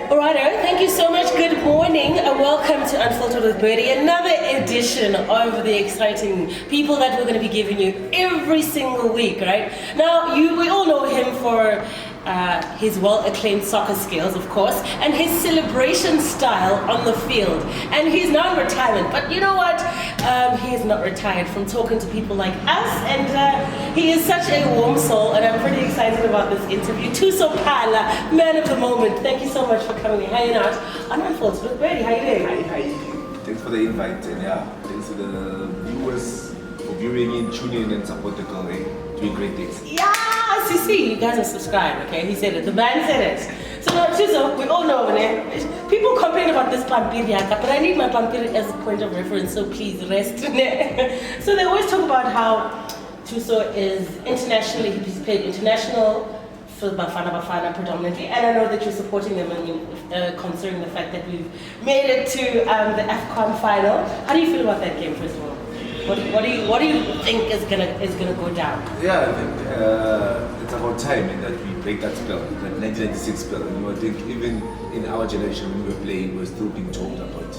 Alrighto, thank you so much. Good morning and welcome to Unfiltered with Birdie, another edition of the exciting people that we're going to be giving you every single week, right? Now, we all know him for his well-acclaimed soccer skills, of course, and his celebration style on the field. And he's now in retirement, but you know what? He is not retired from talking to people like us, and he is such a warm soul, and I'm pretty excited about this interview. Thuso Phala, man of the moment. Thank you so much for coming and hanging out on Unfiltered with Birdie. How you doing? Hi. Thanks for the invite, and thanks to the viewers for viewing in, tuning in, and support the girl, doing great things. Yes, you see, you guys are subscribed, okay? He said it, the man said it. So now, Thuso, we all know, people complain about this pampiri, but I need my pampiri as a point of reference, so please rest. So they always talk about how Thuso is internationally, he's played international for Bafana predominantly, and I know that you're supporting them considering the fact that we've made it to the AFCON final. How do you feel about that game, first of all? What do you think is gonna go down? Yeah, I think it's about time that we break that spell, that 1996 spell. And I think even in our generation when we were playing, we were still being told about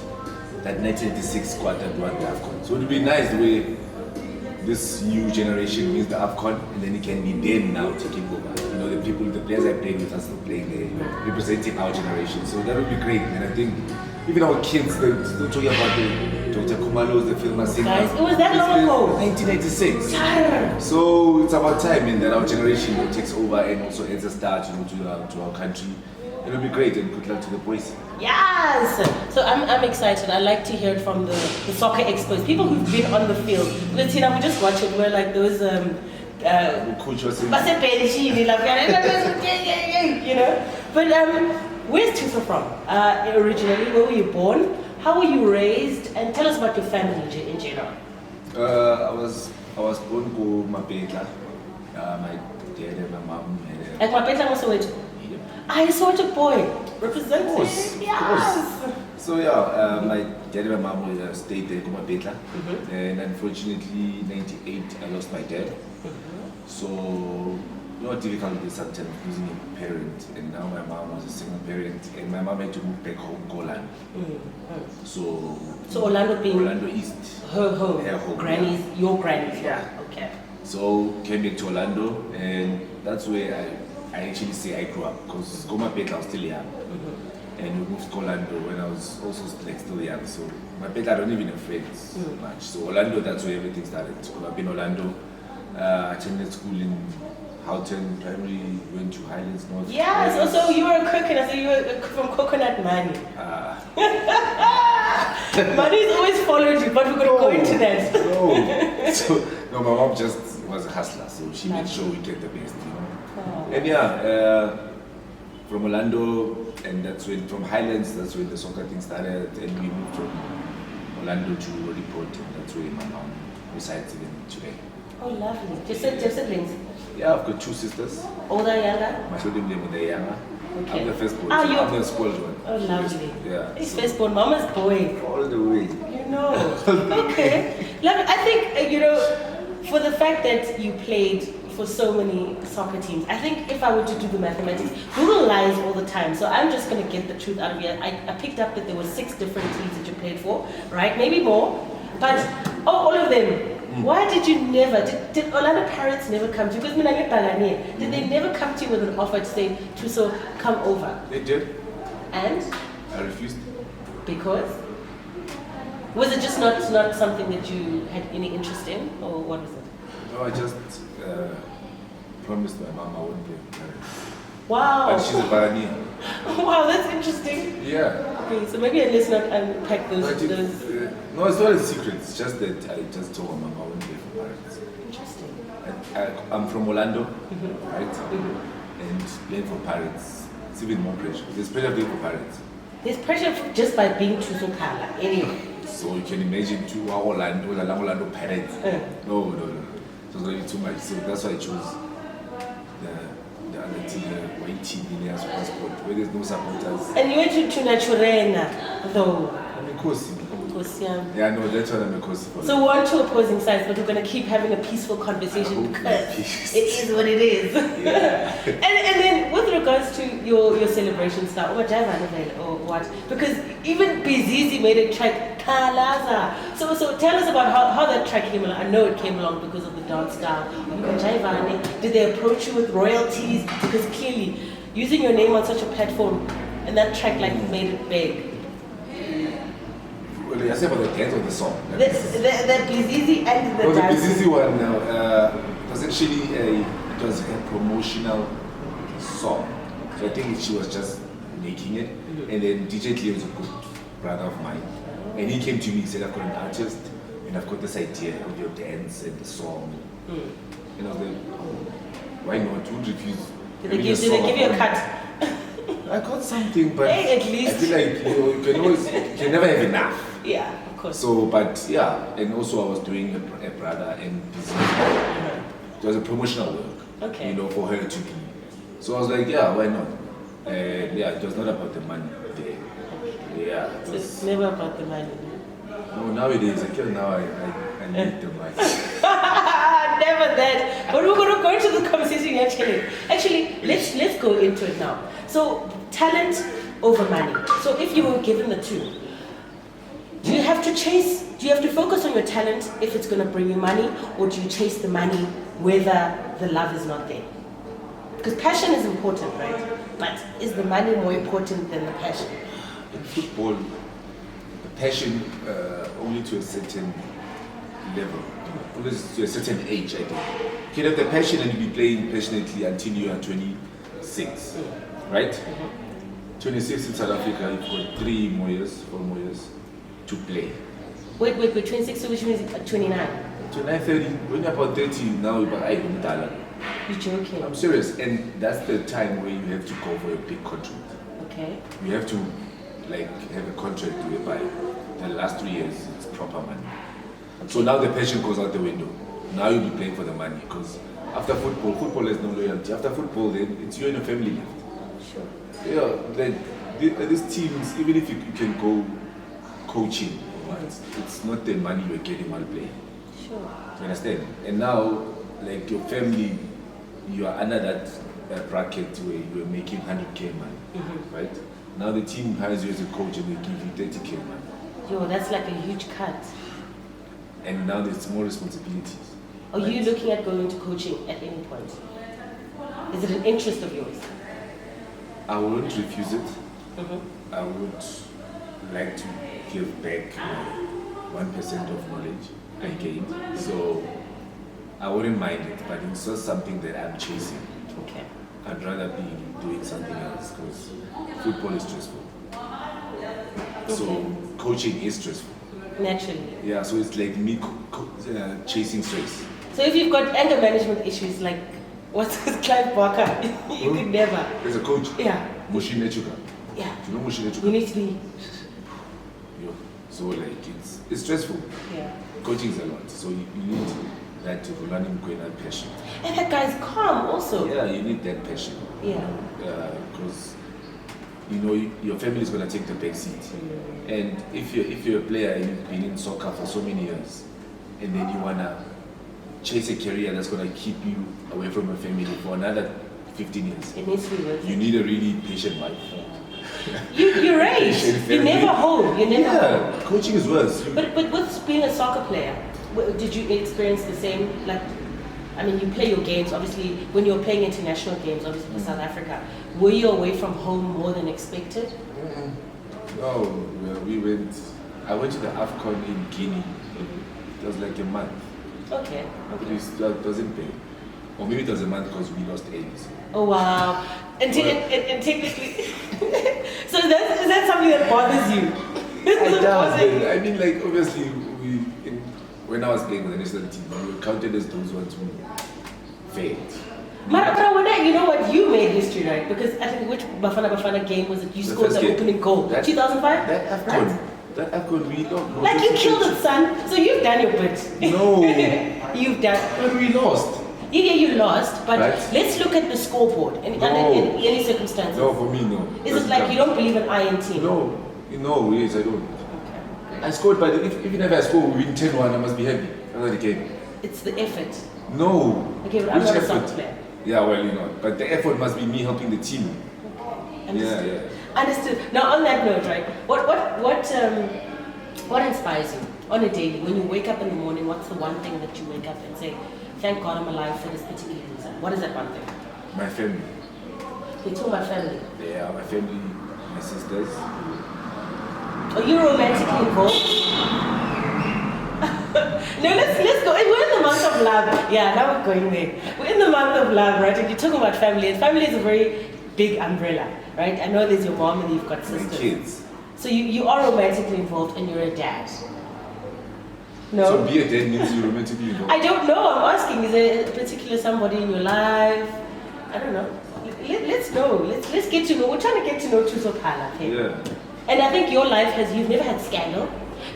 that 1996 squad that won the AFCON. So it would be nice the way this new generation wins the AFCON, and then it can be them now taking over. The players I played with are still playing there, representing our generation. So that would be great. And I think even our kids, they're still talking about the Dr. Kumalos, the film singer. Guys, it was that long ago. 1996. So it's about time that our generation takes over and also adds a star to our country. It will be great, and good luck to the boys. Yes! So I'm excited. I like to hear it from the soccer experts, people who've been on the field. Because we just watch it, we're like those coach was in. But where's Thuso from? Originally, where were you born? How were you raised? And tell us about your family in general. I was born in Mapetla. My dad and my mom. Like Mapetla was Soweto? Yeah. I saw a boy representing. Of course. So my dad and my mom stayed there in Mapetla. And unfortunately, 98, I lost my dad. So, difficult it is sometimes losing a parent, and now my mom was a single parent, and my mom had to move back home, Orlando. So Orlando being Orlando East, her home, granny's, your granny's. Yeah. Okay. So came back to Orlando, and that's where I actually say I grew up, because Petla I was still young, and we moved to Orlando when I was also still young. So my Petla I don't even have friends much. So Orlando, that's where everything started. So I've been in Orlando. I attended school in Houghton Primary, went to Highlands North. Yeah, so you were a coconut, so you were from Coconut Money. Money's always followed you, but we're going to go into that. No, my mom just was a hustler, so she made sure we get the best, Oh. And from Orlando, and from Highlands, that's when the soccer thing started, and we moved from Orlando to Report, and that's where my mom resides even today. Oh, lovely. Do you have siblings? Yeah, I've got two sisters. Older, younger? My children live when they're younger. Okay. I'm the firstborn. I'm the spoiled one. Oh, lovely. Yeah. He's firstborn, mama's boy. All the way. You know. Okay. Lovely. I think, for the fact that you played for so many soccer teams, I think if I were to do the mathematics, Google lies all the time. So I'm just going to get the truth out of you. I picked up that there were 6 different teams that you played for, right? Maybe more. But, all of them. Why did you never, did Orlando Pirates never come to you? Because did they never come to you with an offer to say, Thuso, come over? They did. And? I refused. Because? Was it just not something that you had any interest in, or what was it? No, I just promised my mom I wouldn't play for Pirates. Wow. But she's a Barania. Wow, that's interesting. Yeah. Okay, so maybe let's not unpack those. No, it's not a secret. It's just that I just told my mom I wouldn't play for Pirates. Interesting. I'm from Orlando, right? And playing for Pirates, it's even more pressure. There's pressure playing for Pirates. There's pressure just by being Thuso Phala, anyway. So you can imagine Orlando Pirates. No. It was really too much. So that's why I chose the other team, the white team in the passport, where there's no supporters. And you went to Naturena, though. Because Yeah, no, that's what I'm a course for. So we're on two opposing sides, but we're going to keep having a peaceful conversation because it is what it is. Yeah. and then with regards to your celebration style, or what? Because even Bizizi made a track, Kalaza. So tell us about how that track came along. I know it came along because of the dance style. Did they approach you with royalties? Because clearly, using your name on such a platform, and that track made it big. Well, I say about the dance of the song. The Bizizi and the dance. The Bizizi one was actually it was a promotional song. So I think she was just making it. And then DJ Cleo is a good brother of mine. And he came to me and said, I've got an artist and I've got this idea of your dance and the song. And I was like, why not? Who would refuse? Did they give you a cut? I got something, but hey, at least. I feel like you can never have enough. Yeah, of course. So, but yeah, and also I was doing a brother and business. It was a promotional work, okay. For her to be. So I was like, yeah, why not? Yeah, it was not about the money there. Yeah. So it's never about the money. No, nowadays, now I need the money. Never that. But we're going to go into the conversation actually. Actually, let's go into it now. So, talent over money. So if you were given the two, do you have to focus on your talent if it's going to bring you money, or do you chase the money whether the love is not there? Because passion is important, right? But is the money more important than the passion? In football, the passion only to a certain level, only to a certain age, I think. You can have the passion and you'll be playing passionately until you are 26, right? 26 in South Africa, you've got 4 more years to play. Wait, 26, which means 29? 29, 30, when you're about 30, now you're about You're joking. I'm serious, and that's the time where you have to go for a big contract. Okay. You have to have a contract whereby the last 3 years it's proper money. Okay. So now the passion goes out the window. Now you'll be playing for the money because after football has no loyalty. After football, then it's you and your family left. Sure. Yeah, these teams, even if you can go coaching, it's not the money you're getting while playing. Sure. You understand? And now, your family, you are under that bracket where you are making 100K money, right? Now the team hires you as a coach and they give you 30K money. Yo, that's like a huge cut. And now there's more responsibilities. Are you looking at going into coaching at any point? Is it an interest of yours? I wouldn't refuse it. I would like to give back 1% of knowledge I gained. So I wouldn't mind it, but it's not something that I'm chasing. Okay. I'd rather be doing something else because football is stressful. So coaching is stressful. Naturally. Yeah, so it's like me chasing stress. So if you've got anger management issues like what's his Clive Barker, you could never. As a coach? Yeah. Mushine Chuka. Yeah. Do you know Mushine Chuka? You need to be. Yeah. So it's stressful. Yeah. Coaching is a lot. So you need that learning that passion. And that guy's calm also. Yeah, you need that passion. Yeah. Because your family is gonna take the back seat. And if you're a player and you've been in soccer for so many years, and then you wanna chase a career that's gonna keep you away from your family for another 15 years. It needs to be worth it. You need a really patient wife. You're right. You're never home. You're never home. Coaching is worse. But with being a soccer player, did you experience the same? You play your games, obviously, when you're playing international games, obviously for South Africa. Were you away from home more than expected? No, I went to the AFCON in Guinea. It was like a month. Okay. It doesn't pay. Or maybe it was a month because we lost A's. Oh wow. And technically, so is that something that bothers you? I mean, obviously, when I was playing with the national team, we were counted as those ones who failed. But you know what? You made history, right? Because I think which Bafana game was it? You scored the opening goal. 2005? That AFCON. That AFCON, we don't know. You killed it, son. So you've done your bit. No. You've done. But we lost. Yeah, you lost, but right. Let's look at the scoreboard under any circumstances. No, for me, no. Is it like you don't believe in I in team? No, yes, I don't. Okay. I scored, but even if I score, we win 10-1, I must be happy. Another game. It's the effort. No. Okay, but I'm not a soccer player. Yeah, well, you know, but the effort must be me helping the team. Understood. Yeah. Understood. Now, on that note, right? What inspires you on a daily when you wake up in the morning? What's the one thing that you wake up and say, "Thank God I'm alive for this particular reason"? What is that one thing? My family. You told my family. Yeah, my family, my sisters. Are you romantically involved? No, let's go. We're in the month of love. Yeah, now we're going there. We're in the month of love, right? And you're talking about family, and family is a very big umbrella, right? I know there's your mom and you've got sisters. My kids. So you are romantically involved and you're a dad. No? So be a dad means you're romantically involved? I don't know. I'm asking, is there a particular somebody in your life? I don't know. Let's know. Let's get to know. We're trying to get to know Thuso Phala, okay? Yeah. And I think your life you've never had scandal.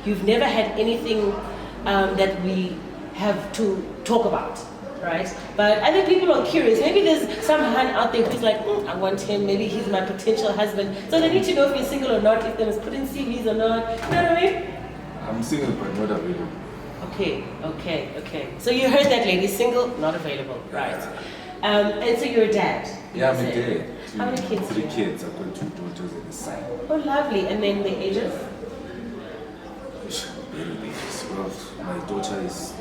You've never had anything that we have to talk about, right? But I think people are curious. Maybe there's some hun out there who's like, I want him. Maybe he's my potential husband. So they need to know if you're single or not, if they must put in CVs or not. You know what I mean? I'm single but not available. Okay. So you heard that, lady. Single, not available, right? And so you're a dad. Yeah, I'm a dad. How many kids? 3 kids. I've got 2 daughters and a son. Oh, lovely. And then the ages? Very ages. Well, my daughter is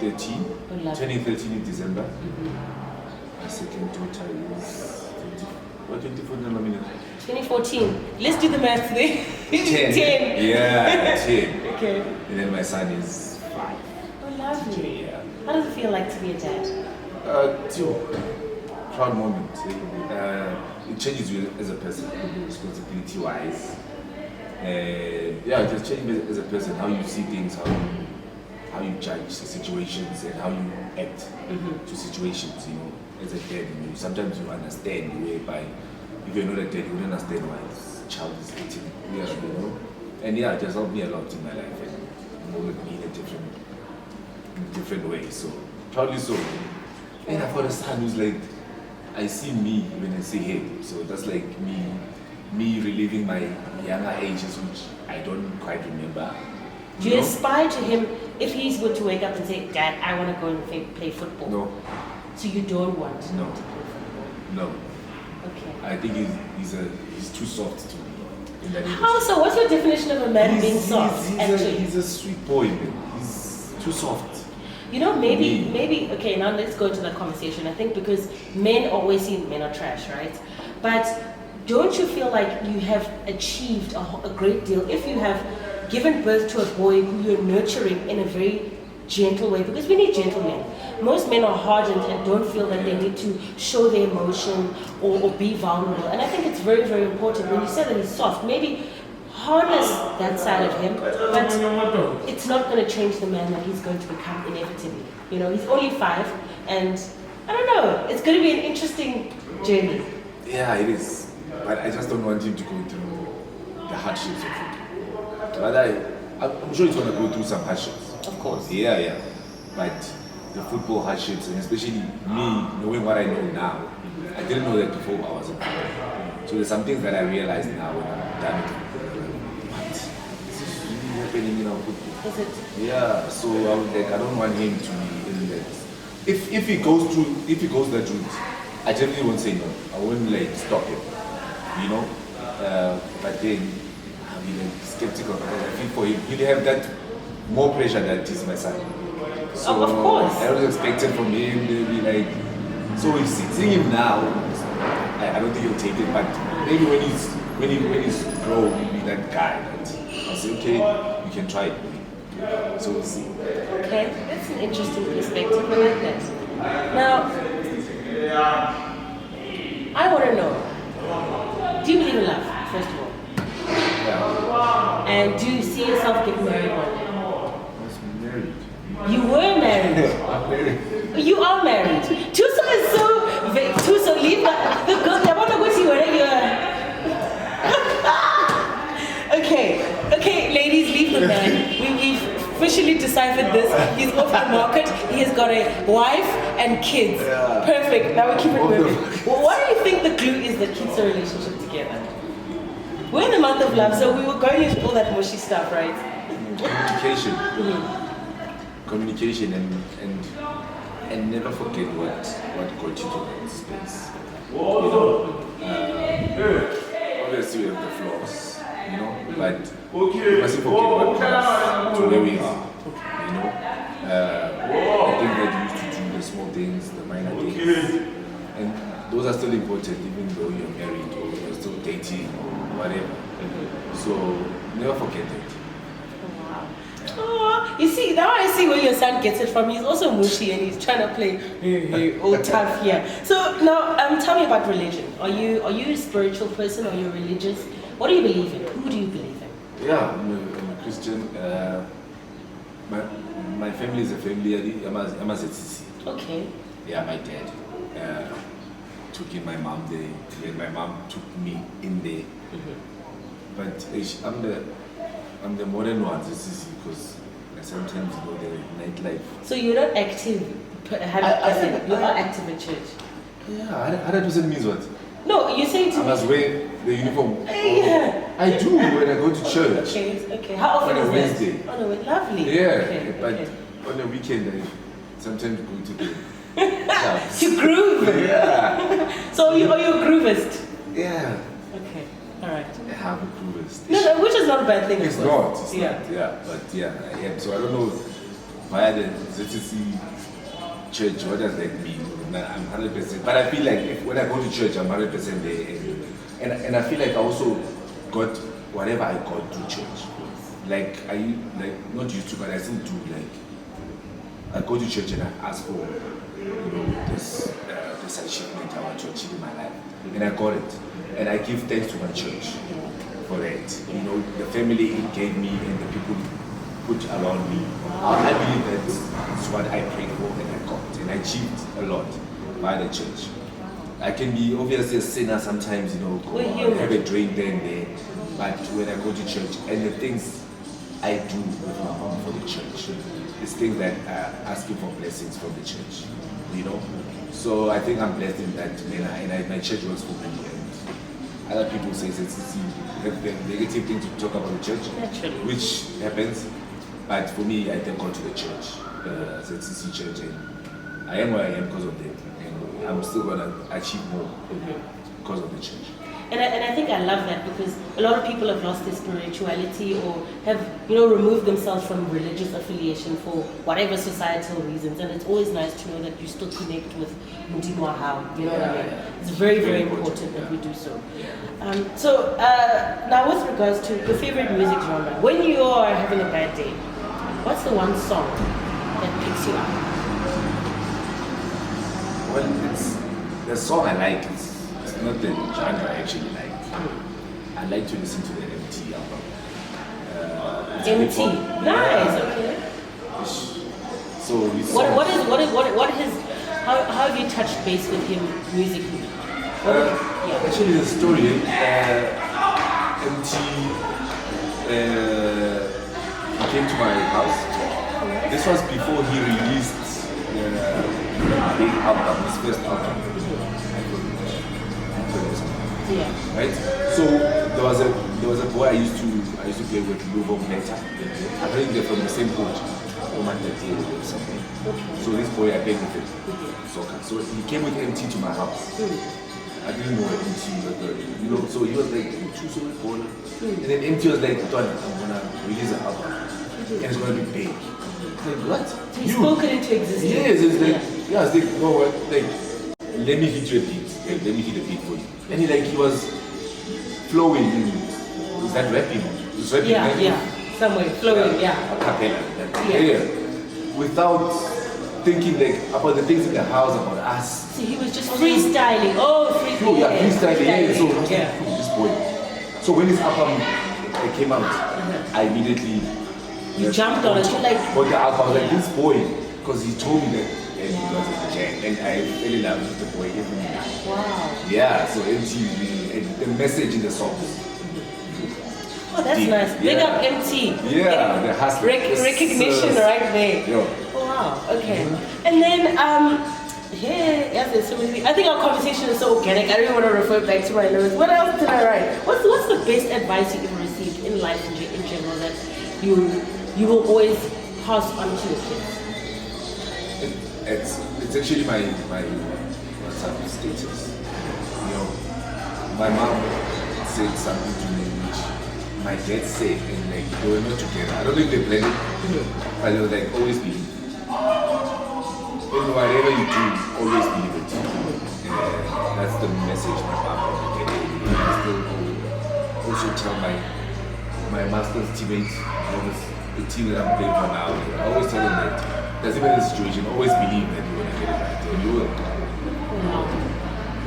13, Oh, turning 13 in December. My second daughter is 24 minutes. 2014. Let's do the math there. 10. Yeah, 10. Okay. And then my son is 5. Oh, lovely. Yeah. How does it feel like to be a dad? Proud moment. It changes you as a person, responsibility wise. Yeah, it just changes me as a person, how you see things, how you judge situations and how you act to situations, you know, as a dad. Sometimes you understand whereby if you're not a dad, you wouldn't understand why this child is acting weird, you know. And yeah, it just helped me a lot in my life and molded me in a different way. So proudly so. And I've got a son who's like, I see me when I see him. So that's like me reliving my younger ages, which I don't quite remember. Do you aspire to him if he's going to wake up and say, Dad, I want to go and play football? No. So you don't want him No. to play football? No. Okay. I think he's too soft to me. In that How so? What's your definition of a man being soft, actually? He's a sweet boy, man. He's too soft. You know, maybe, okay, now let's go into that conversation. I think because men always see men are trash, right? But don't you feel like you have achieved a great deal if you have given birth to a boy who you're nurturing in a very gentle way? Because we need gentlemen. Most men are hardened and don't feel that they need to show their emotion or be vulnerable. And I think it's very, very important when you say that he's soft, maybe harness that side of him, but it's not going to change the man that he's going to become inevitably. You know, he's only 5 and I don't know, it's going to be an interesting journey. Yeah, it is. But I just don't want him to go through the hardships of it. But I'm sure he's going to go through some hardships. Of course. Yeah. But the football hardships, and especially me knowing what I know now, I didn't know that before I was in football. So there's some things that I realize now when I'm done with football. What? This is really happening in our football. Is it? Yeah, so I was like, I don't want him to be in that. If he goes that route, I definitely won't say no. I won't like stop him, you know. But then I'll be like skeptical. I feel for him, he'll have that more pressure that is my son. So of course. I always expected from him to be like. So he's seeing him now. I don't think he'll take it, but maybe when he's grown, he'll be that guy that I'll say, okay, you can try it. So we'll see. Okay, that's an interesting perspective. I like that. Now, I want to know, do you believe in love, first of all? Yeah. And do you see yourself getting married one day? I was married. You were married. I'm married. You are married. Thuso is so Thuso, leave the girl. I want to go see where you are. Okay, ladies, leave the man. We've officially deciphered this. He's off the market. He has got a wife and kids. Yeah. Perfect. Now we keep it moving. Well, what do you think the glue is that keeps a relationship together? We're in the month of love, so we were going into all that mushy stuff, right? Communication. Mm-hmm. Communication and never forget what got you to that space. You know, obviously we have the flaws, you know, but we mustn't forget what got us to where we are. You know, I think that you used to do the small things, the minor things, and those are still important even though you're married or you're still dating or whatever. So never forget it. Oh, you see, now I see where your son gets it from. He's also mushy and he's trying to play all tough here. So now, tell me about religion. Are you a spiritual person? Are you religious? What do you believe in? Who do you believe in? Yeah, I'm a Christian. My family is a family. I'm a ZCC. Okay. Yeah, my dad took in my mom there, and my mom took me in there. But I'm the modern one, because I sometimes go the nightlife. So you're not active, 100%. You're not active in church. Yeah, 100% means what? No, you're saying to I must wear the uniform. Yeah. I do when I go to church. Okay. How often On a is Wednesday. that? On a Wednesday. Lovely. Yeah, but on the weekend I sometimes go to the clubs. To groove. Yeah. So are you a groovist? Yeah. Okay. All right. I have a groovist. No, which is not a bad thing. It's of not. course. It's not. Yeah. But yeah, I am. So I don't know via the ZTC church, what does that mean? I'm 100%. But I feel like when I go to church, I'm 100% there. And I feel like I also got whatever I got to church. Like not used to, but I still do. Like I go to church and I ask for, this achievement I want to achieve in my life, and I got it. And I give thanks to my church for that. You know, the family it gave me and the people put around me. I believe that's what I prayed for and I got, and I achieved a lot by the church. I can be obviously a sinner sometimes, go and have a drink there and there. But when I go to church, and the things I do with my mom for the church, is things that are asking for blessings from the church, So I think I'm blessed in that manner, and my church works for me. And other people say it's the negative thing to talk about the church, which happens. But for me, I thank God to the church, ZCC Church, and I am where I am because of them. And I'm still going to achieve more because of the church. And I think I love that, because a lot of people have lost their spirituality or have, removed themselves from religious affiliation for whatever societal reasons. And it's always nice to know that you still connect with Mudimwa how, what I mean? Yeah. It's very, very important that we do so. So now with regards to your favorite music genre, when you are having a bad day, what's the one song that picks you up? Well, it's the song I like. It's not the genre I actually like. I like to listen to the MT album. MT, nice. Okay. So what is how have you touched base with him musically? Actually, the story MT he came to my house. This was before he released the big album, his first album. Yeah. Right? So there was a boy I used to play with, Lubo Meta. I think they're from the same coach, Oman or something. So this boy I played with him, soccer. So he came with MT to my house. I didn't know MT, but so he was like, Thuso Phala. And then MT was like, Don, I'm gonna release an album. And it's gonna be big. Like, what? So he spoke it into existence. Yes, it's like, it's like, you know what, like, let me hit you a beat. Like, let me hit a beat for you. And he was flowing in. Is that rapping? Is rapping? Yeah. Somewhere flowing, yeah. A cappella. Yeah. Without thinking about the things in the house, about us. So he was just freestyling. Freestyling. Yeah, freestyling. Yeah. So I was like, this boy. So when this album came out, I immediately jumped on it. But the album, I was like, this boy, because he told me that. And he was a jam, and I fell in love with the boy. Wow. Yeah, so MT, and the message in the songs. Oh, that's deep. nice. Big up MT. Yeah, the hustle. Recognition right there. Yo. Oh, wow, okay. And then, there's so many things. I think our conversation is so organic. I don't even want to refer back to my notes. What else did I write? What's the best advice you ever received in life in general that you will always pass on to your kids? It's actually my WhatsApp status. You know, my mom said something to me which my dad said, and like they were not together. I don't think they planned it, but they were like, always believe. And whatever you do, always believe it. That's the message my mom gave me. I still also tell my master's teammates, the team that I'm playing for now, I always tell them that doesn't matter the situation, always believe that you're going to get it right, and you will.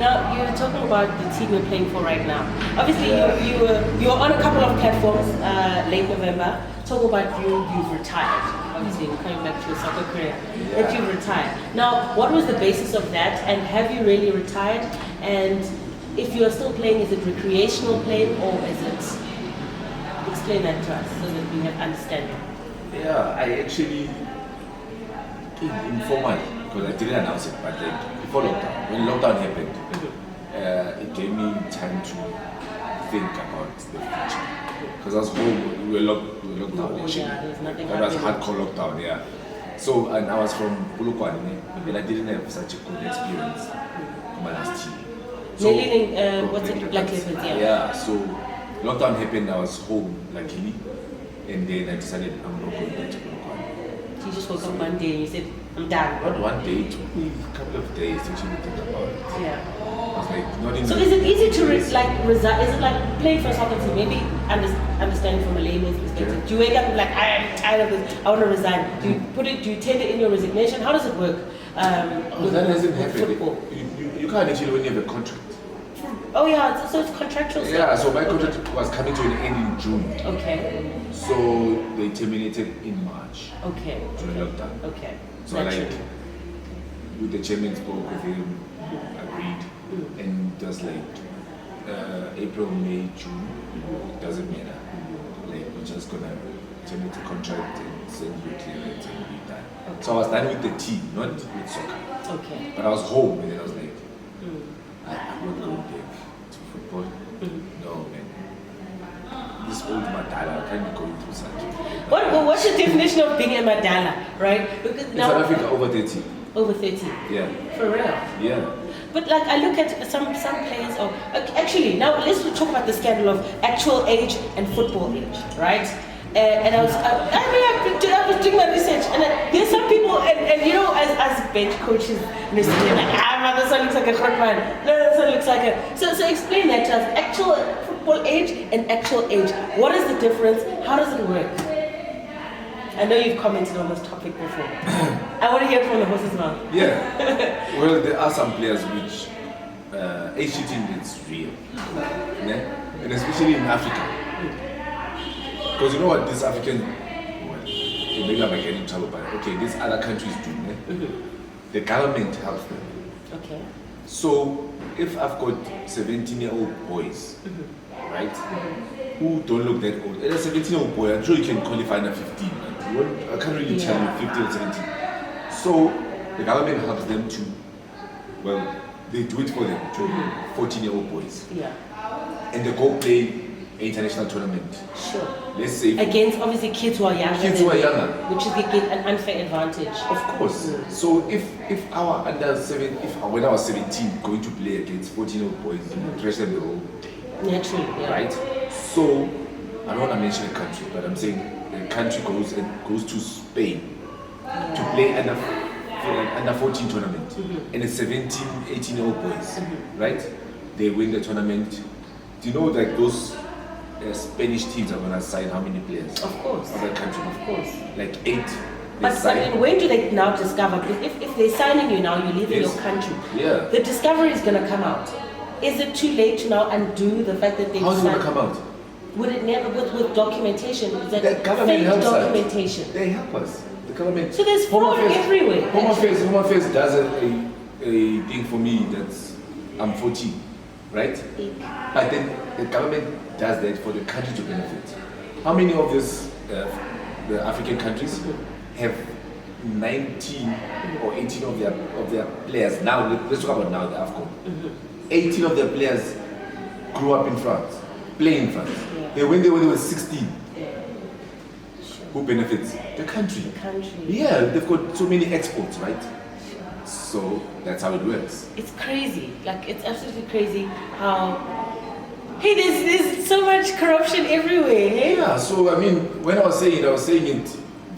Now, you're talking about the team you're playing for right now. Obviously, you were on a couple of platforms late November. Talk about you've retired. Obviously, you're coming back to your soccer career. That you've retired. Now, what was the basis of that? And have you really retired? And if you are still playing, is it recreational play or is it? Explain that to us so that we have understanding. Yeah, I actually informal because I didn't announce it, but like before lockdown, when lockdown happened, it gave me time to think about the future. Because I was home, we were locked down actually. Yeah, there was nothing that was happening. hardcore lockdown, yeah. So, and I was from Polokwane, and I didn't have such a good experience in my last year. So, what's it, Black Leopards, yeah. Yeah, so lockdown happened, I was home luckily, and then I decided I'm not going back to Polokwane. You just woke up one day and you said, I'm done. Not one day, it took me a couple of days to actually think about it. Yeah. I was like, not in So the- is it easy to resign? Is it like playing for a soccer team? Maybe understanding from a layman's perspective. Yeah. Do you wake up and like, I am tired of this, I want to resign? Do you tender in your resignation? How does it work? That hasn't happened. Football. You can't actually when you have a contract. Oh yeah, so it's contractual Yeah, stuff. so my contract was coming to an end in June. Okay. So they terminated in March Okay. during lockdown. Okay. So Naturally. like, with the chairman spoke with him, agreed, and it was like April, May, June, doesn't matter. Like we're just gonna terminate the contract and send you a clearance and be done. So I was done with the team, not with soccer. Okay. But I was home and then I was like, I'm not going back to football. No man. This old Madala, I can't be going through such. What's the definition of being a Madala, right? Because In South Africa, over 30. over 30. Yeah. For real. Yeah. But like I look at some players of actually now let's talk about the scandal of actual age and football age, right? And I was doing my research and there's some people and you know as bench coaches and they're saying like man, this one looks like a hot man. No, this one looks like a so explain that to us. Actual football age and actual age. What is the difference? How does it work? I know you've commented on this topic before. I want to hear it from the horse's mouth. Yeah. Well, there are some players which age cheating is real. Yeah? And especially in Africa. Because you know what this African, well, maybe I might get in trouble, but okay, these other countries do. Yeah? The government helps them. Okay. So if I've got 17-year-old boys, right, who don't look that old, and a 17-year-old boy, I'm sure you can qualify under 15. Right? I can't really tell you 15 or 17. So the government helps them to, well, they do it for them, to 14-year-old boys. Yeah. And they go play an international tournament. Sure. Let's say Against obviously kids who are younger. Kids who are younger. Which is they get an unfair advantage. Of course. So if our when I was 17 going to play against 14-year-old boys, trash them the whole day. Naturally, yeah. Right? So I don't want to mention a country, but I'm saying the country goes to Spain to play under 14 tournament. And it's 17, 18-year-old boys. Right? They win the tournament. Do you know like those Spanish teams are going to sign how many players? Of course. Other countries. Of course. Like 8. But I mean, when do they now discover? Because if they're signing you now, you're leaving Yes. your country. Yeah. The discovery is going to come out. Is it too late to now undo the fact that they How's it going to signed? come out? Would it never, with documentation, is that The government fake helps us. documentation? They help us. The government. So there's fraud everywhere. Home Affairs does a thing for me that's I'm 14, right? But then the government does that for the country to benefit. How many of these the African countries have 19 or 18 of their players now? Let's talk about now the AFCON. 18 of their players grew up in France. playing funds. Yeah. They went there when they were 16. Yeah. Sure. Who benefits? The country. The country. Yeah, they've got so many exports, right? So that's how it works. It's crazy. Like, it's absolutely crazy how... Hey, there's so much corruption everywhere, hey? Yeah, so I mean, when I was saying it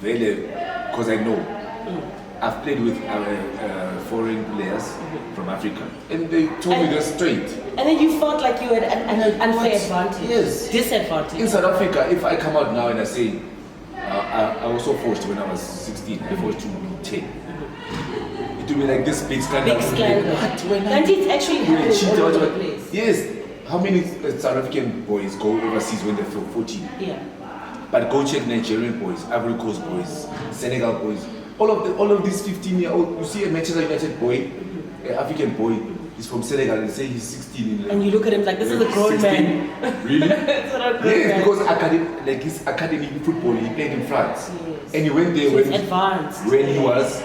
very, because I know. I've played with foreign players from Africa, and they told me they're straight. And then you felt like you had an unfair advantage. Yes. Disadvantage. In South Africa, if I come out now and I say, I was so forced when I was 16, I forced to be 10. It will be like this big scandal. Big scandal. What? And it's actually happening all over the place. Yes. How many South African boys go overseas when they're 14? Yeah. But go check Nigerian boys, Ivory Coast boys, Senegal boys. All of these 15-year-old, you see a Manchester United boy, an African boy, he's from Senegal, and say he's 16. And you look at him like, this is a grown 16. man. Really? It's not a grown Yes, man. because his academy football, he played in France. Yes. And he went there So it's advanced. when he was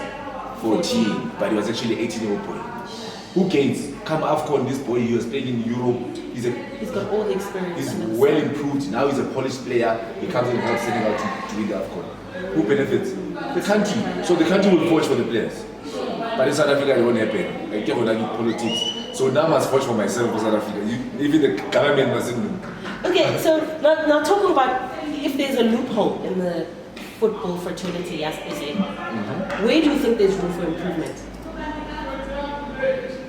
14, but he was actually an 18-year-old boy. Who gains? Come AFCON, this boy, he was playing in Europe. He's got all the experience. He's and well improved. Now he's a polished player. He comes and helps Senegal to win the AFCON. Who benefits? The country. So the country will vouch for the players. But in South Africa, it won't happen. Like politics. So now I must vouch for myself for South Africa. Even the government mustn't. Okay, so now talking about if there's a loophole in the football fraternity, as they say, where do you think there's room for improvement?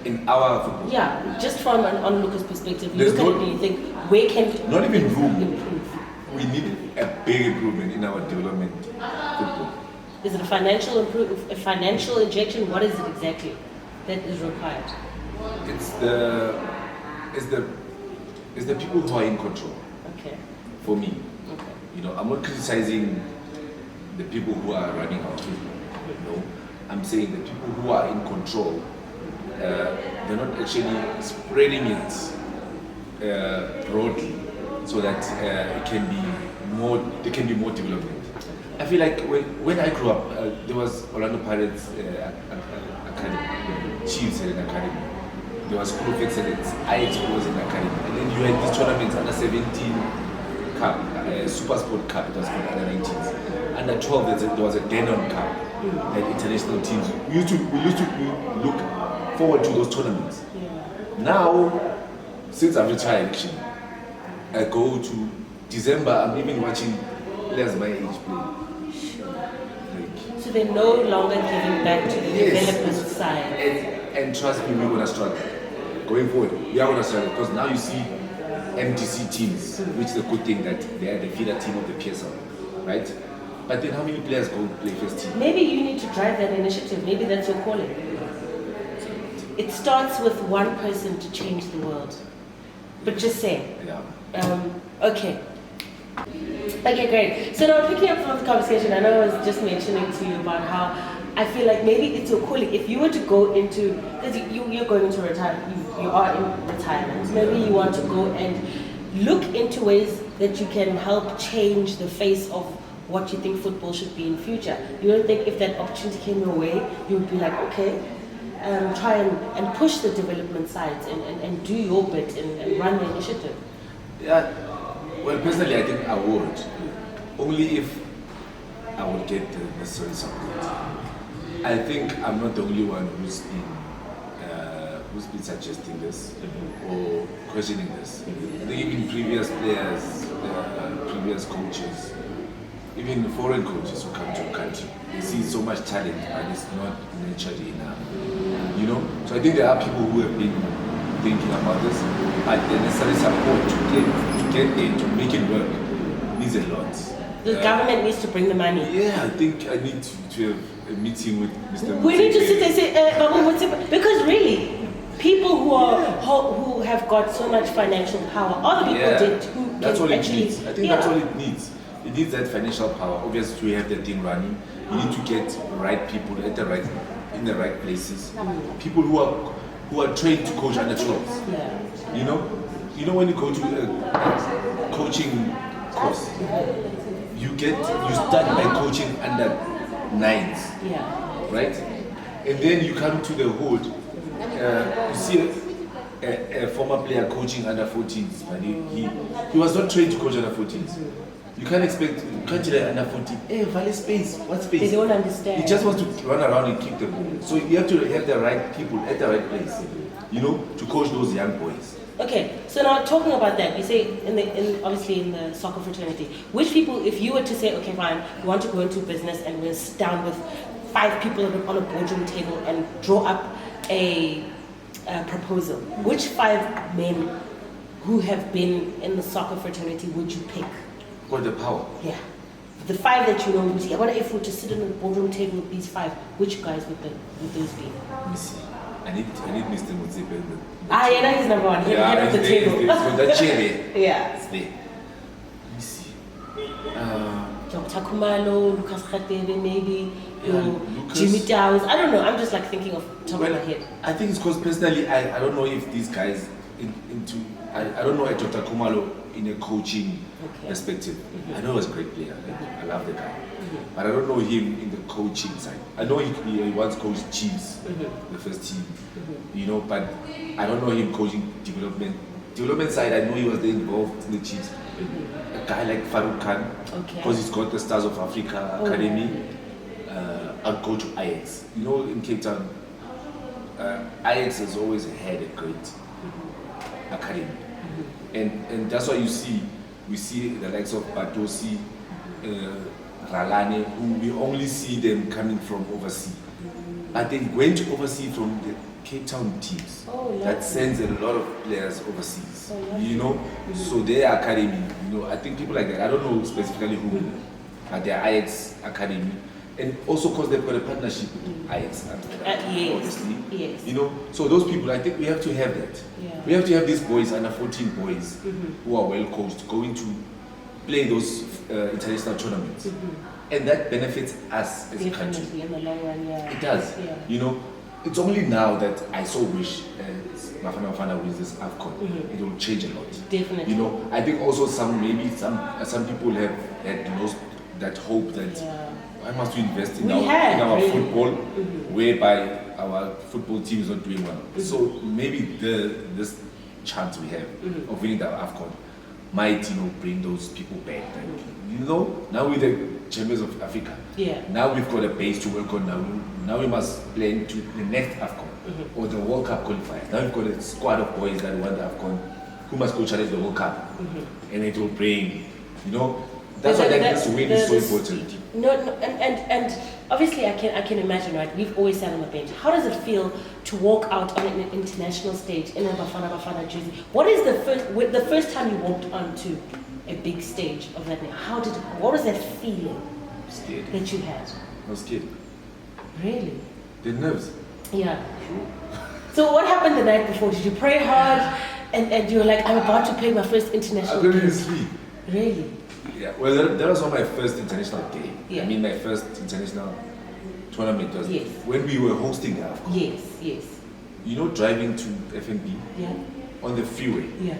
In our football? Yeah, just from an onlooker's perspective, you There's look at no- it and you think, where can Not even room. improve? We need a big improvement in our development football. Is it a financial injection? What is it exactly that is required? It's the people who are in control. Okay. For me, Okay. I'm not criticizing the people who are running our football. No, I'm saying the people who are in control, they're not actually spreading it broadly, so that it can be more. There can be more development. I feel like when I grew up, there was Orlando Pirates Academy, Chiefs had an academy. There was School of Excellence, Ajax was an academy, and then you had these tournaments under 17 Cup, Super Sport Cup. It was called under 19s. Under 12, there was a Denon Cup, that international teams. We used to look forward to those tournaments. Yeah. Now, since I've retired, actually, I go to December. I'm even watching players my age play. Like, So they're no longer giving back to the development side. and trust me, we're gonna struggle. Going forward, we are gonna struggle because now you see MTC teams, which is a good thing that they are the feeder team of the PSL, right? But then how many players go play first team? Maybe you need to drive that initiative. Maybe that's your calling. It starts with one person to change the world. But just saying. Yeah. Okay. Okay, great. So now picking up from the conversation, I know I was just mentioning to you about how I feel like maybe it's your calling. If you were to go into, because you're going into retirement, you are in retirement, maybe you want to go and look into ways that you can help change the face of what you think football should be in future. You don't think if that opportunity came your way, you would be like, okay, try and push the development sides and do your bit and run the initiative? Yeah. Well, personally, I think I would. Only if I would get the necessary support. I think I'm not the only one who's been suggesting this or questioning this. I think even previous players, previous coaches, even foreign coaches who come to a country, they see so much talent, but it's not naturally enough. So I think there are people who have been thinking about this, but the necessary support to get there, to make it work, needs a lot. The government needs to bring the money. Yeah, I think I need to have a meeting with Mr. We need to Mutete. sit there and say, Babu, because really, people who have got so much financial power are the people who that's can all it actually. needs. I think that's all it needs. It needs that financial power. Obviously, we have the thing running. You need to get right people in the right places. People who are trained to coach under 12s. Yeah. When you go to a coaching course, you start by coaching under 9s. Yeah. Right? And then you come to the hood, you see a former player coaching under 14s, but he was not trained to coach under 14s. You can't tell an under 14, hey, Valley space, what space? They don't understand. He just wants to run around and kick the ball. So you have to have the right people at the right place, to coach those young boys. Okay, so now talking about that, you say obviously in the soccer fraternity, which people, if you were to say, okay, fine, we want to go into business and we're down with 5 people on a boardroom table and draw up a proposal, which 5 men who have been in the soccer fraternity would you pick? Got the power. Yeah. The 5 that you know, I wonder if we were to sit on a boardroom table with these 5, which guys would those be? Let me see. I need Mr. Mutsepe. Yeah, he's number 1. Head of the table. It's that chair there. Yeah. It's there. Let me see. Dr. Kumalo, Lucas Khatebe, maybe, Lucas. Jimmy Dowes. I don't know. I'm just like thinking of top of my head. I think it's because personally, I don't know if these guys I don't know a Dr. Kumalo in a coaching perspective. I know he was a great player. I love the guy. But I don't know him in the coaching side. I know he once coached Chiefs, the first team, but I don't know him coaching development. Development side, I know he was there involved in the Chiefs. A guy like Farouk Khan, because he's got the Stars of Africa Academy. I'll go to Ajax. In Cape Town, Ajax has always had a great academy. And that's why we see the likes of Batosi, Ralane, who we only see them coming from overseas. But they went overseas from the Cape Town teams. That sends a lot of players overseas. So their academy, I think people like that, I don't know specifically who, but their Ajax academy. And also because they've got a partnership with Ajax, obviously. Yes. So those people, I think we have to have that. Yeah. We have to have these boys, under 14 boys, who are well coached, going to play those international tournaments. And that benefits us as a country. In the long run, yeah. It does. Yeah. It's only now that I so wish Bafana wins this AFCON. It will change a lot. Definitely. I think also some people have had that hope that why must we invest in our football, whereby our football team is not doing well. So maybe this chance we have of winning the AFCON might bring those people back. Now we're the champions of Africa. Now we've got a base to work on. Now we must plan to the next AFCON or the World Cup qualifiers. Now we've got a squad of boys that want the AFCON who must go challenge the World Cup, and it will bring. That's why this win is so important. And obviously I can imagine, right? We've always sat on the bench. How does it feel to walk out on an international stage in a Bafana jersey? What is the first time you walked onto a big stage of that name? What was that feeling Scared. that you had? I was scared. Really? The nerves. Yeah. Sure. So what happened the night before? Did you pray hard and you were like, I'm about to play my first international I couldn't even game? sleep. Really? Yeah, well, that was not my first international game. Yeah. I mean, my first international tournament was when we were hosting the AFCON. Yes. Driving to FNB on the freeway. Yeah.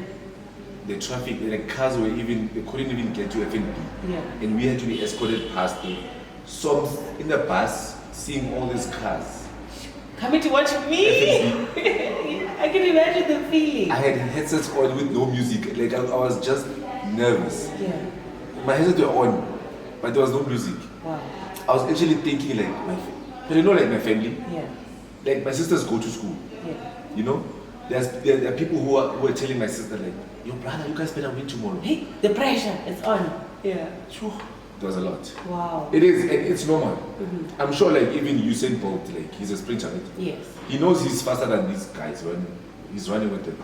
The traffic, the cars they couldn't even get to FNB. Yeah. And we had to be escorted past them. So in the bus, seeing all these cars. Coming to watch me? I can imagine the feeling. I had headsets on with no music. Like I was just nervous. Yeah. My headsets were on, but there was no music. Wow. I was actually thinking like my family. Yeah. Like my sisters go to school. Yeah. There are people who are telling my sister like, your brother, you guys better win tomorrow. Hey, the pressure is on. Yeah. Sure. There was a lot. Wow. It is, and it's normal. I'm sure like even Usain Bolt, like he's a sprinter, right? Yes. He knows he's faster than these guys when he's running with them.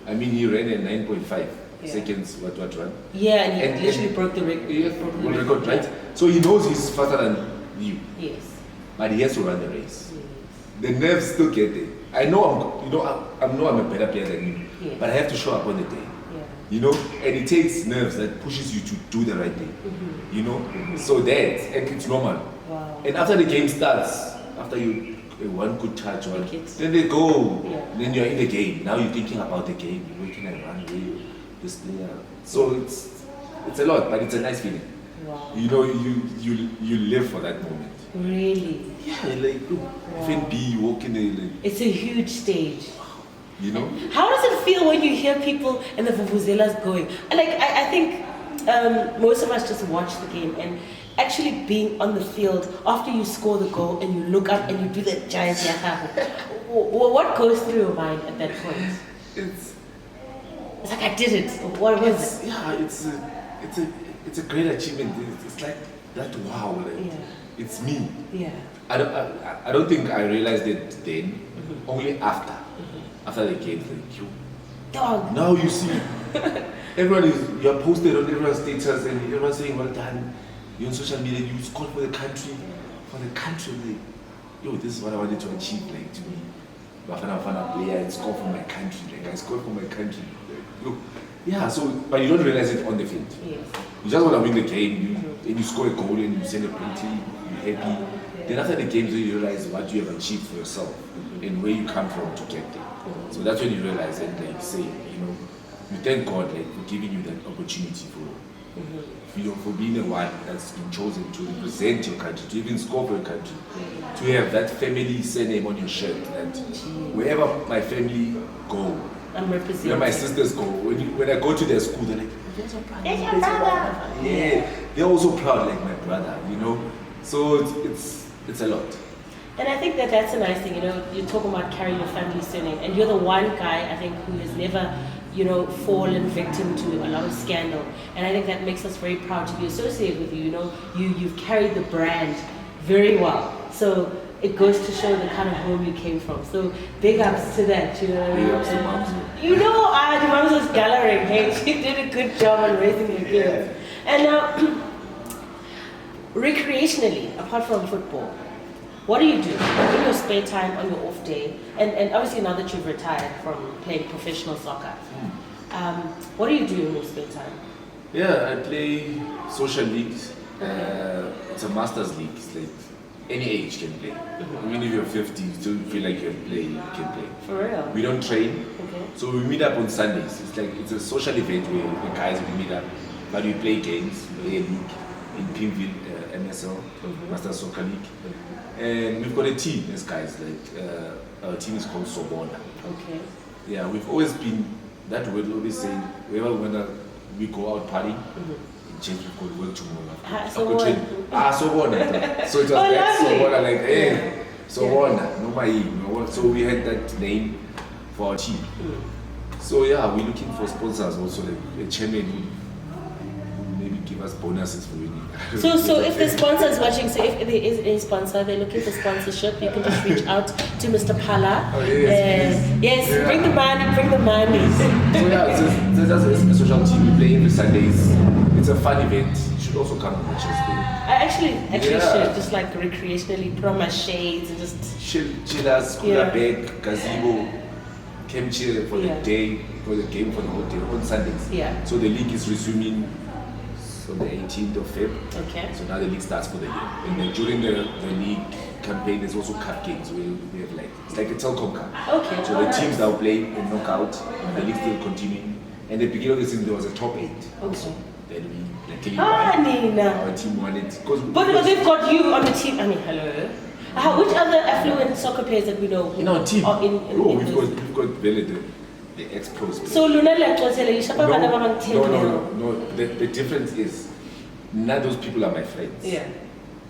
I mean, he ran at 9.5 seconds, what run? Yeah, and he literally broke the record. World record, right? So he knows he's faster than you. Yes. But he has to run the race. The nerves still get there. I know I'm a better player than you, but I have to show up on the day. And it takes nerves that pushes you to do the right thing. So and it's normal. Wow. And after the game starts, after you one good touch, then they go. Then you're in the game. Now you're thinking about the game. Where can I run away this player? So it's a lot, but it's a nice feeling. Wow. You live for that moment. Really? Yeah, like look, FNB, you walk in there. Like, it's a huge stage. you know. How does it feel when you hear people and the vuvuzelas going? Like, I think most of us just watch the game, and actually being on the field after you score the goal and you look up and you do that giant yakaho. What goes through your mind at that point? It's like, I did it. What was it? Yeah, it's a great achievement. It's like that. Wow, like, it's me. Yeah. I don't think I realized it then. Only after the game, like, you. Dog. Now you see, you're posted on everyone's status and everyone's saying, well done. You're on social media. You scored for the country. Like, yo, this is what I wanted to achieve. Like, to be Bafana player and score for my country. Like, I scored for my country. Like, look, yeah. So, but you don't realize it on the field. Yes. You just want to win the game. And you score a goal and you celebrate. You're happy. Then after the game, you realize what you have achieved for yourself and where you come from to get there. So that's when you realize and like say, you know, you thank God like for giving you that opportunity for being the one that's been chosen to represent your country, to even score for your country, to have that family surname on your shirt. That wherever my family go, I'm representing. where my sisters go, when I go to their school, they're like, "There's your brother." There's your brother. Yeah, they're also proud like my brother, you know. So it's a lot. And I think that's a nice thing, you know, you're talking about carrying your family surname, and you're the one guy, I think, who has never, you know, fallen victim to a lot of scandal. And I think that makes us very proud to be associated with you, you know, you've carried the brand very well. So it goes to show the kind of home you came from. So big ups to that, you know. Big ups to Moms. You know, the Moms was gathering, hey, she did a good job on raising your kids. And now, recreationally, apart from football, what do you do in your spare time, on your off day? And obviously now that you've retired from playing professional soccer, what do you do in your spare time? Yeah, I play social leagues. It's a masters league. It's like any age can play. Even if you're 50, you still feel like you can play. For real? We don't train. Okay. So we meet up on Sundays. It's a social event where the guys will meet up, but we play games. We play a league in Pimville, MSL, Master Soccer League. And we've got a team, as guys, like our team is called Sobona. Okay. Yeah, we've always been, that word always saying, whenever we go out partying, in change we call work tomorrow. Sobona. So it was like Sobona, like, hey, Sobona, no my. So we had that name for our team. So yeah, we're looking for sponsors also, like a chairman who maybe give us bonuses for winning. So if the sponsor is watching, so if there is a sponsor, they're looking for sponsorship, you can just reach out to Mr. Phala. Oh, yes, yes, yeah. Bring the money. So yeah, that's a social team. We play every Sundays. It's a fun event. You should also come and watch us play. I actually should, just like recreationally put on my shades and just chillers, cooler bag, gazebo, camp chair for the day, for the game for the whole day on Sundays. Yeah. So the league is resuming on the 18th of Feb. Okay. So now the league starts for the year. And then during the league campaign, there's also cup games where we have like, it's like a Telkom Cup. Okay. So the teams that will play and knock out, and the league still continuing. And at the beginning of the season, there was a top 8. Okay. Then we luckily won. Nina. Our team won it. But they've got you on the team. I mean, hello. Which other affluent soccer players that we know? In our team. We've got Vele, the ex-pros. So Luna No. The difference is, none of those people are my friends. Yeah.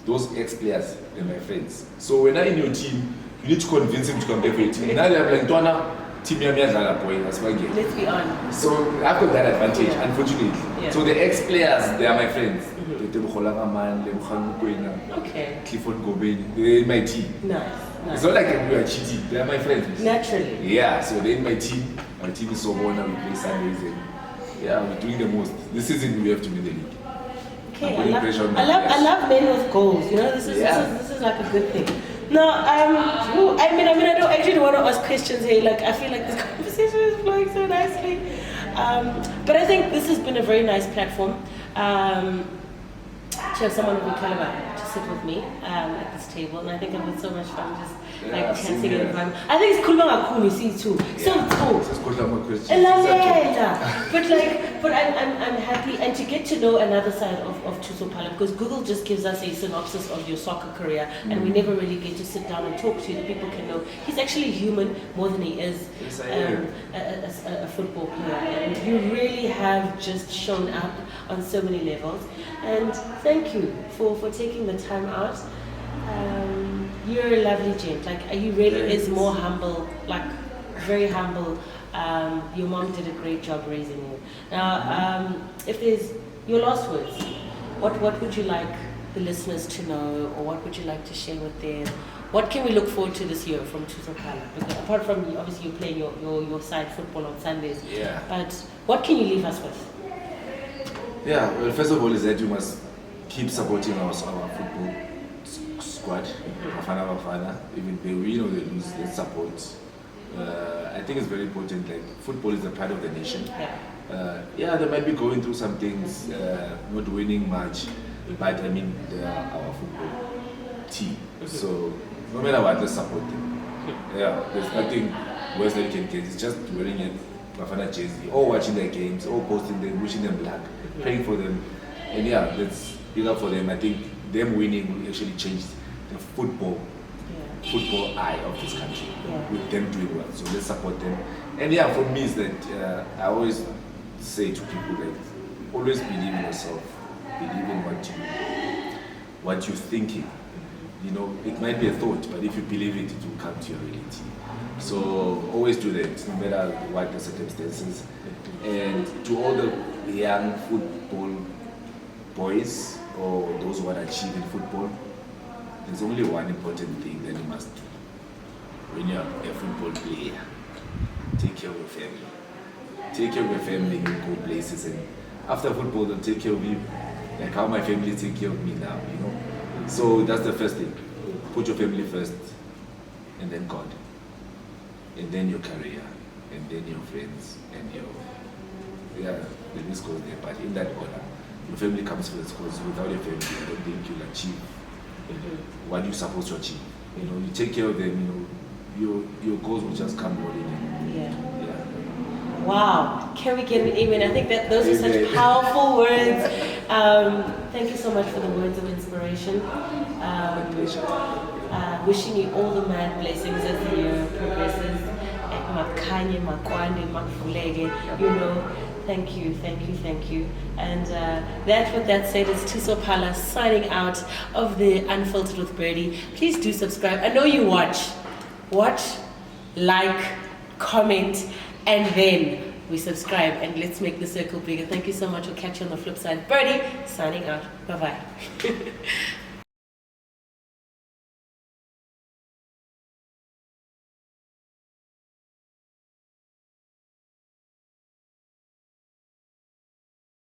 Those ex-players, they're my friends. So when I'm in your team, you need to convince him to come back for your team. Now they're like, Donna, team boy, that's my game. Let's be honest. So I've got that advantage, unfortunately. Yeah. So the ex-players, they are my friends. Okay. Clifford Gobeni, they're in my team. Nice. It's not like we are cheating, they are my friends. Naturally. Yeah, so they're in my team. My team is so bona, we play Sundays and yeah, we're doing the most. This season we have to win the league. Okay, I love men with goals. You know, this is like a good thing. No, I don't actually want to ask questions here. Like, I feel like this conversation is flowing so nicely. But I think this has been a very nice platform to have someone of your caliber to sit with me at this table, and I think I've had so much fun just chatting and fun. I think it's cool you see too. So cool. But I'm happy and to get to know another side of Thuso Phala, because Google just gives us a synopsis of your soccer career, and we never really get to sit down and talk to you. The people can know he's actually human more than he is a football player. And you really have just shown up on so many levels. And thank you for taking the time out. You're a lovely gent. You really is more humble, very humble. Your mom did a great job raising you. Now, if there's your last words, what would you like the listeners to know, or what would you like to share with them? What can we look forward to this year from Thuso Phala? Because apart from obviously you playing your side football on Sundays, but what can you leave us with? Yeah, well, first of all is that you must keep supporting our football squad, Bafana, even they win or they lose, let's support. I think it's very important, football is a part of the nation. They might be going through some things, not winning much, but I mean, they are our football team. So, no matter what, let's support them. There's nothing worse that you can get. It's just wearing a Bafana jersey, or watching their games, or posting them, wishing them luck, praying for them. And let's big up for them. I think them winning will actually change the football eye of this country with them doing well. So let's support them. And for me is that I always say to people always believe in yourself, believe in what you're thinking. It might be a thought, but if you believe it, it will come to your reality. So always do that, no matter what the circumstances. And to all the young football boys or those who want to achieve in football, there's only one important thing that you must do. When you're a football player, take care of your family. Take care of your family, you go places, and after football, they'll take care of you. Like how my family take care of me now, So that's the first thing. Put your family first, and then God. And then your career, and then your friends, and the list goes there. But in that order, your family comes first, because without your family, I don't think you'll achieve what you're supposed to achieve. You take care of them, your goals will just come rolling in. Wow, can we get an amen? I think that those are such powerful words. Thank you so much for the words of inspiration. My pleasure. Wishing you all the mad blessings as the year progresses. Thank you. And with that said, it's Thuso Phala signing out of the Unfiltered with Birdie. Please do subscribe. I know you watch, like, comment, and then we subscribe, and let's make the circle bigger. Thank you so much. We'll catch you on the flip side. Birdie signing out. Bye-bye.